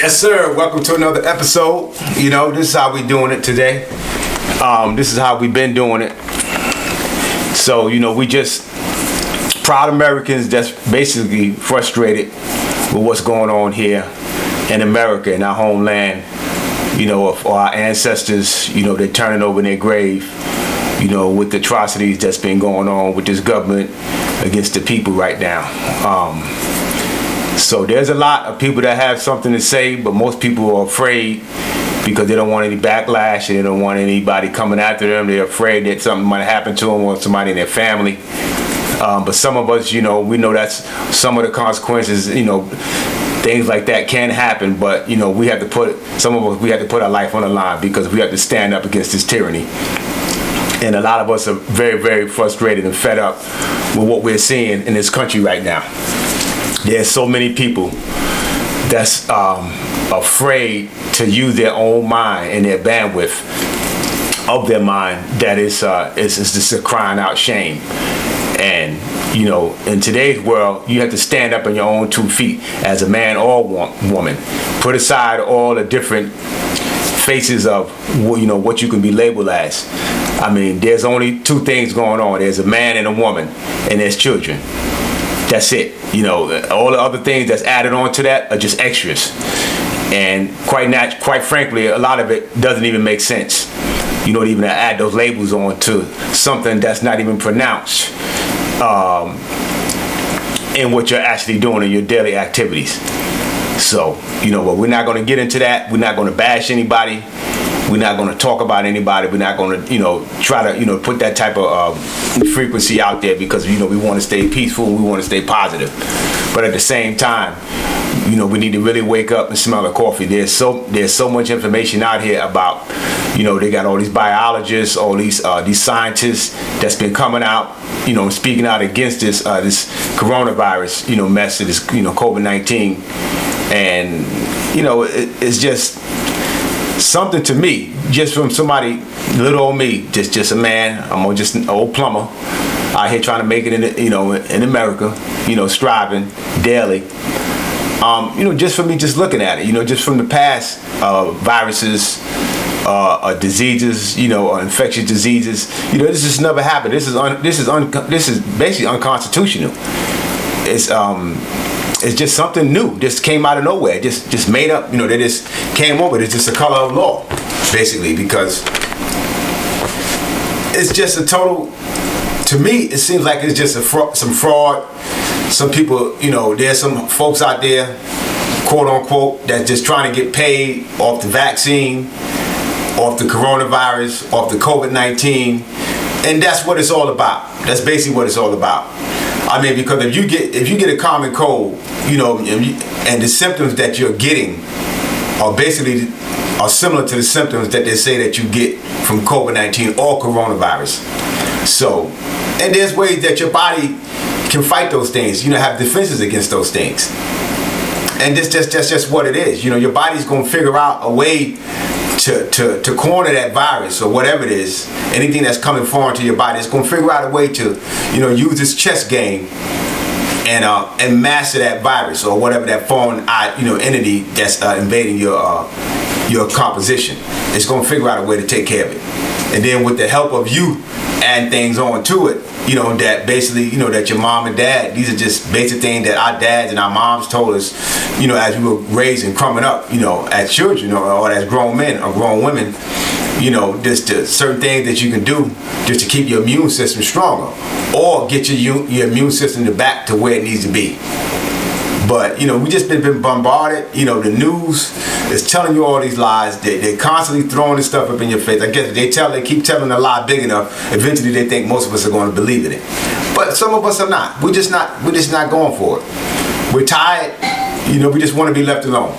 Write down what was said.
Yes, sir. Welcome to another episode. You know, this is how we doing it today. This is how we've been doing it. So, you know, we just proud Americans that's basically frustrated with what's going on here in America, in our homeland. You know, of our ancestors, you know, they're turning over in their grave, you know, with the atrocities that's been going on with this government against the people right now. So there's a lot of people that have something to say, but most people are afraid because they don't want any backlash and they don't want anybody coming after them. They're afraid that something might happen to them or somebody in their family. But some of us, you know, we know that's some of the consequences, you know, things like that can happen, but, you know, we have to put our life on the line because we have to stand up against this tyranny. And a lot of us are very, very frustrated and fed up with what we're seeing in this country right now. There's so many people that's afraid to use their own mind and their bandwidth of their mind that is just a crying out shame. And, you know, in today's world, you have to stand up on your own 2 feet as a man or woman. Put aside all the different faces of, you know, what you can be labeled as. I mean, there's only 2 things going on. There's a man and a woman, and there's children. That's it. You know, all the other things that's added on to that are just extras. And quite frankly, a lot of it doesn't even make sense. You don't even add those labels on to something that's not even pronounced in what you're actually doing in your daily activities. So, you know, but we're not going to get into that. We're not going to bash anybody. We're not going to talk about anybody. We're not going to, you know, try to, you know, put that type of frequency out there because, you know, we want to stay peaceful. We want to stay positive. But at the same time, you know, we need to really wake up and smell the coffee. There's so much information out here about, you know, they got all these biologists, all these scientists that's been coming out, you know, speaking out against this coronavirus, you know, mess, this, you know, COVID-19. And, you know, it's just something to me, just from somebody, little old me, just a man. I'm just an old plumber out here trying to make it in, you know, in America, you know, striving daily. You know, just for me, just looking at it, you know, just from the past, viruses, diseases, you know, infectious diseases, you know, this has never happened. This is basically unconstitutional. It's just something new. Just came out of nowhere. Just made up. You know, they just came over. It's just a color of law, basically, because it's just a total. To me, it seems like it's just some fraud. Some people, you know, there's some folks out there, quote unquote, that's just trying to get paid off the vaccine, off the coronavirus, off the COVID-19, and that's what it's all about. That's basically what it's all about. I mean, because if you get a common cold, you know, and the symptoms that you're getting are similar to the symptoms that they say that you get from COVID-19 or coronavirus. So, and there's ways that your body can fight those things, you know, have defenses against those things. And that's just what it is. You know, your body's going to figure out a way to corner that virus or whatever it is, anything that's coming foreign to your body. It's going to figure out a way to, you know, use this chess game and master that virus or whatever that foreign, you know, entity that's invading your composition. It's going to figure out a way to take care of it. And then with the help of you adding things on to it, you know, that basically, you know, that your mom and dad, these are just basic things that our dads and our moms told us, you know, as we were raised and coming up, you know, as children or as grown men or grown women, you know, just certain things that you can do just to keep your immune system stronger or get your immune system back to where it needs to be. But, you know, we just been bombarded. You know, the news is telling you all these lies. They're constantly throwing this stuff up in your face. I guess they keep telling a lie big enough, eventually they think most of us are going to believe in it. But some of us are not. We're just not going for it. We're tired. You know, we just want to be left alone.